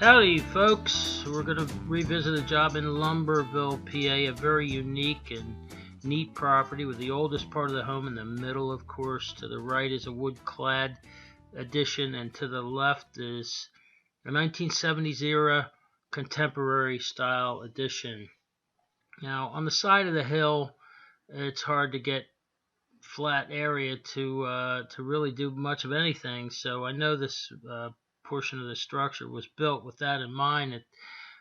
Howdy folks, we're going to revisit a job in Lumberville, PA, a very unique and neat property with the oldest part of the home in the middle, of course. To the right is a wood-clad addition, and to the left is a 1970s era contemporary style addition. Now on the side of the hill, it's hard to get flat area to really do much of anything, so I know this portion of the structure was built with that in mind.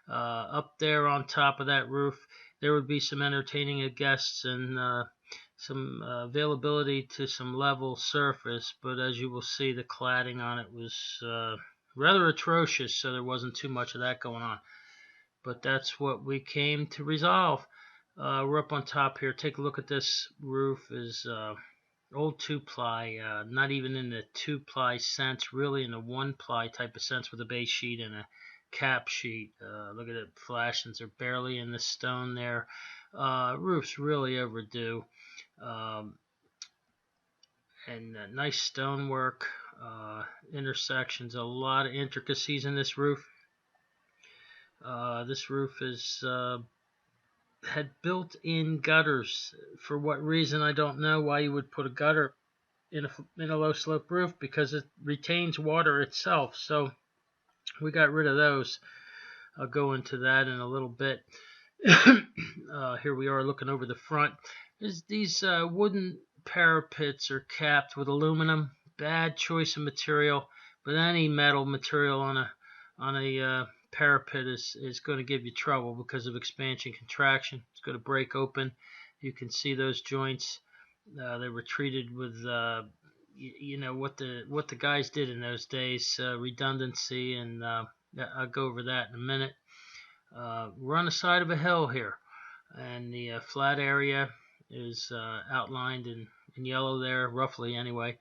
Up there on top of that roof there would be some entertaining of guests and some availability to some level surface, but as you will see, the cladding on it was rather atrocious, so there wasn't too much of that going on. But that's what we came to resolve. We're up on top here. Take a look at this roof. Is old 2-ply, not even in the 2-ply sense, really in a 1-ply type of sense, with a base sheet and a cap sheet. Look at it flashings, they're barely in the stone there. Roof's really overdue. And nice stonework, intersections, a lot of intricacies in this roof. This roof is had built-in gutters. For what reason, I don't know why you would put a gutter in a low slope roof, because it retains water itself, so we got rid of those. I'll go into that in a little bit. Here we are looking over the front. These wooden parapets are capped with aluminum. Bad choice of material, but any metal material on a parapet is going to give you trouble because of expansion contraction. It's going to break open. You can see those joints. They were treated with you know what the guys did in those days, redundancy, and I'll go over that in a minute. We're on the side of a hill here, and the flat area is outlined in yellow there, roughly anyway.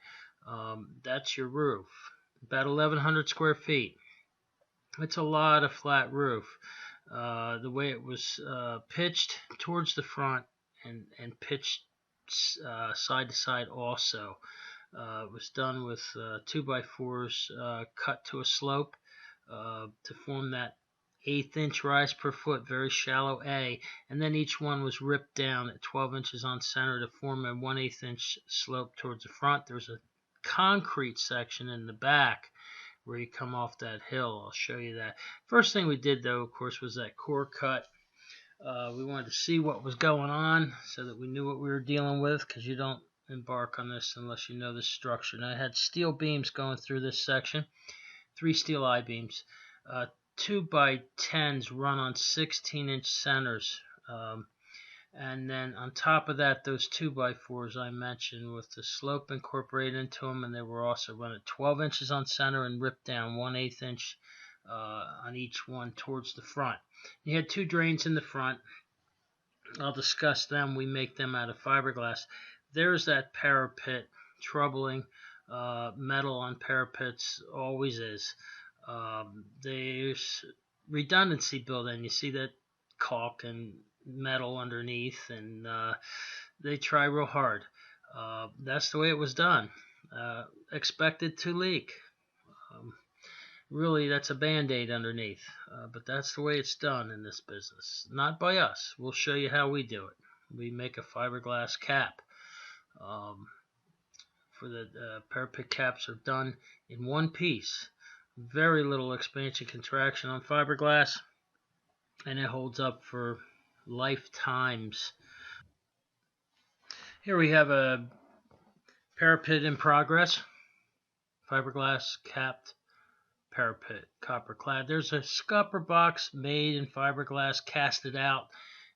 That's your roof, about 1,100 square feet. It's a lot of flat roof. The way it was pitched towards the front and pitched side to side also. It was done with 2x4s cut to a slope to form that 1/8 inch rise per foot, very shallow A, and then each one was ripped down at 12 inches on center to form a 1/8 inch slope towards the front. There's a concrete section in the back where you come off that hill. I'll show you that. First thing we did, though, of course, was that core cut. We wanted to see what was going on so that we knew what we were dealing with, because you don't embark on this unless you know the structure. Now, I had steel beams going through this section, 3 steel I-beams. 2x10s run on 16-inch centers. And then on top of that, those 2x4s I mentioned with the slope incorporated into them, and they were also run at 12 inches on center and ripped down 1/8 inch on each one towards the front. You had 2 drains in the front. I'll discuss them. We make them out of fiberglass. There's that parapet. Troubling. Metal on parapets always is. There's redundancy built in. You see that caulk and metal underneath, and they try real hard. That's the way it was done. Expected to leak. Really, that's a band-aid underneath, but that's the way it's done in this business. Not by us. We'll show you how we do it. We make a fiberglass cap. For the parapet caps are done in one piece. Very little expansion contraction on fiberglass, and it holds up for lifetimes. Here we have a parapet in progress. Fiberglass capped parapet, copper clad. There's a scupper box made in fiberglass, casted out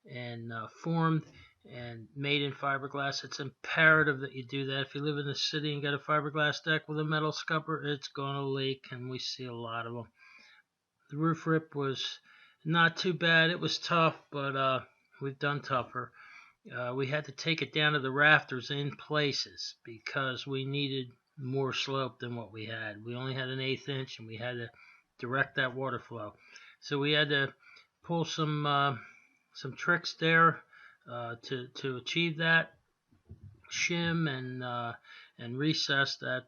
and formed and made in fiberglass. It's imperative that you do that. If you live in the city and got a fiberglass deck with a metal scupper, it's going to leak, and we see a lot of them. The roof rip was not too bad. It was tough, but we've done tougher. We had to take it down to the rafters in places because we needed more slope than what we had. We only had an 1/8 inch, and we had to direct that water flow. So we had to pull some tricks there to achieve that. Shim and recess that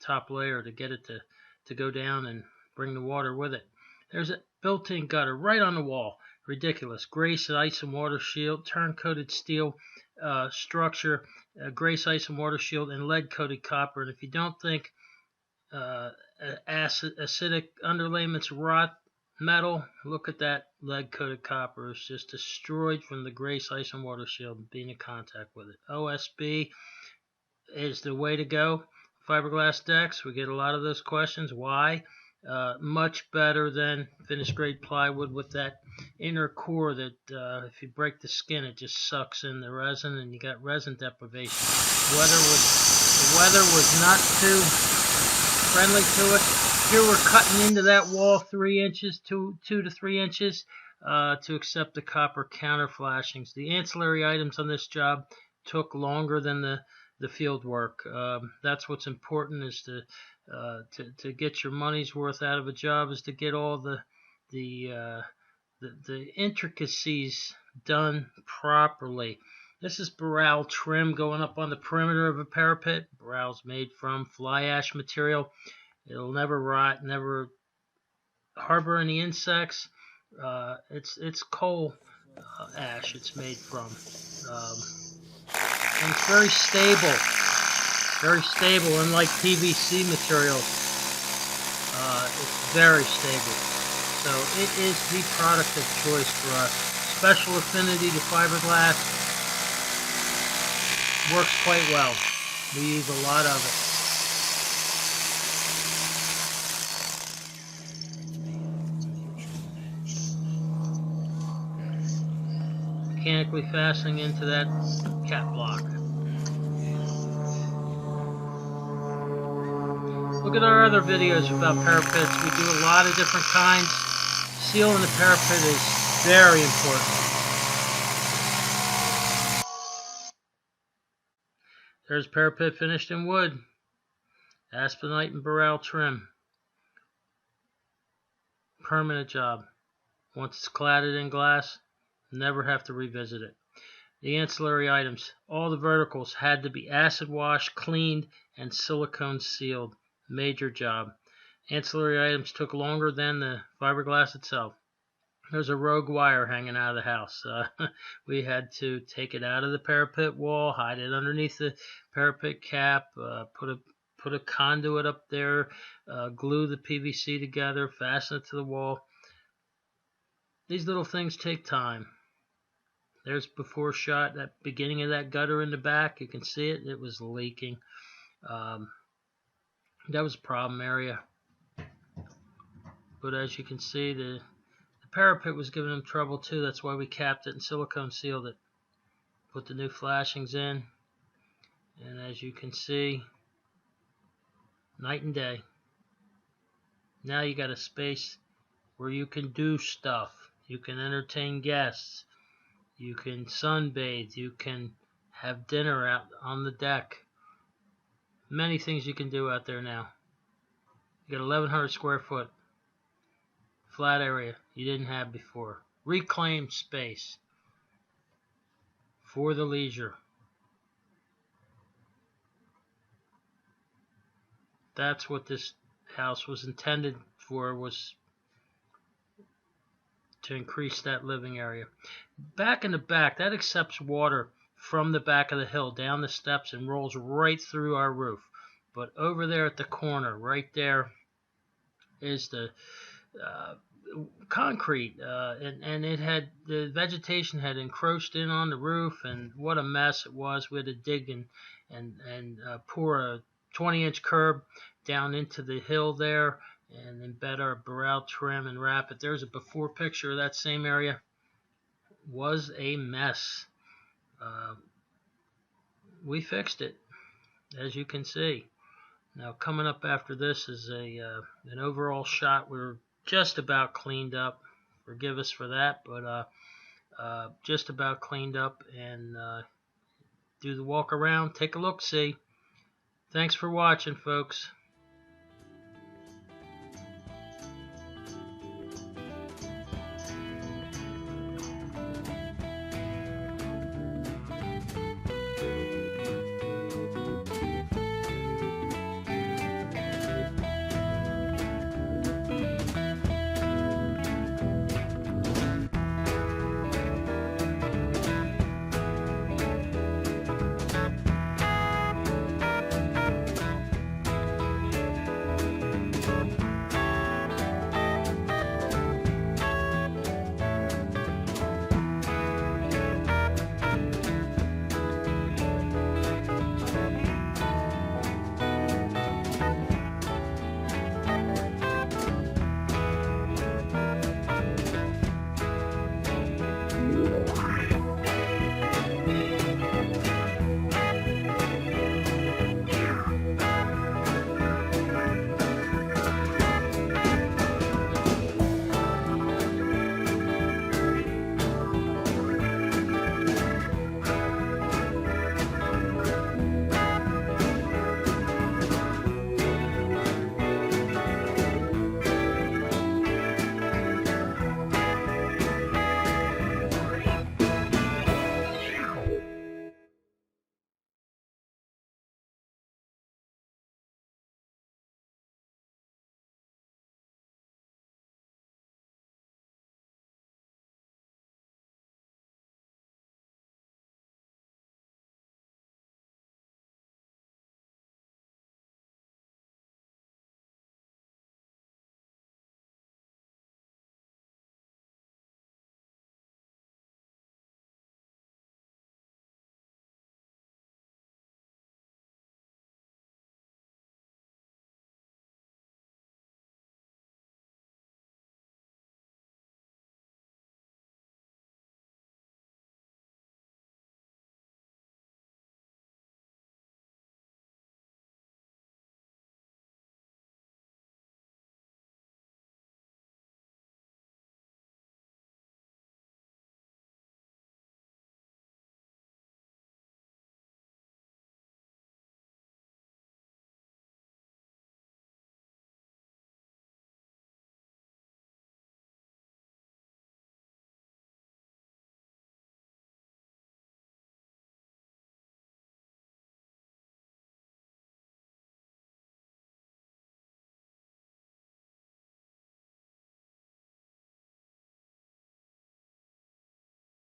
top layer to get it to go down and bring the water with it. There's a built-in gutter right on the wall. Ridiculous. Grace ice and water shield, turn-coated steel structure, grace ice and water shield, and lead-coated copper. And if you don't think acidic underlayments rot metal, look at that lead-coated copper. It's just destroyed from the grace ice and water shield being in contact with it. OSB is the way to go. Fiberglass decks, we get a lot of those questions. Why? Much better than finished grade plywood with that inner core that if you break the skin, it just sucks in the resin and you got resin deprivation. The weather was not too friendly to it. Here we're cutting into that wall 3 inches, 2 to 3 inches to accept the copper counter flashings. The ancillary items on this job took longer than the field work. That's what's important, is to get your money's worth out of a job, is to get all the intricacies done properly. This is Burrell trim going up on the perimeter of a parapet. Burrell's made from fly ash material. It'll never rot, never harbor any insects. It's coal ash it's made from. And it's very stable, unlike PVC materials. It's very stable, so it is the product of choice for us. Special affinity to fiberglass, works quite well. We use a lot of it. Mechanically fastening into that cap block. Look at our other videos about parapets. We do a lot of different kinds. Sealing the parapet is very important. There's parapet finished in wood. Aspenite and Burrell trim. Permanent job. Once it's cladded in glass, never have to revisit it. The ancillary items, all the verticals had to be acid washed, cleaned, and silicone sealed. Major job. Ancillary items took longer than the fiberglass itself. There's a rogue wire hanging out of the house. We had to take it out of the parapet wall, hide it underneath the parapet cap, put a conduit up there, glue the PVC together, fasten it to the wall. These little things take time. There's before shot, that beginning of that gutter in the back. You can see it. It was leaking. That was a problem area. But as you can see, the parapet was giving them trouble too. That's why we capped it and silicone sealed it. Put the new flashings in. And as you can see, night and day. Now you got a space where you can do stuff. You can entertain guests. You can sunbathe. You can have dinner out on the deck. Many things you can do out there now. You got 1,100 square foot flat area you didn't have before. Reclaimed space for the leisure. That's what this house was intended for, was to increase that living area. Back in the back, that accepts water from the back of the hill down the steps and rolls right through our roof. But over there at the corner, right there, is the concrete, and it had, the vegetation had encroached in on the roof, and what a mess it was. We had to dig and pour a 20-inch curb down into the hill there and embed our Burrell trim and wrap it. There's a before picture of that same area. Was a mess. We fixed it, as you can see. Now coming up after this is an overall shot. We're just about cleaned up. Forgive us for that, but just about cleaned up, and do the walk around, take a look, see. Thanks for watching, folks.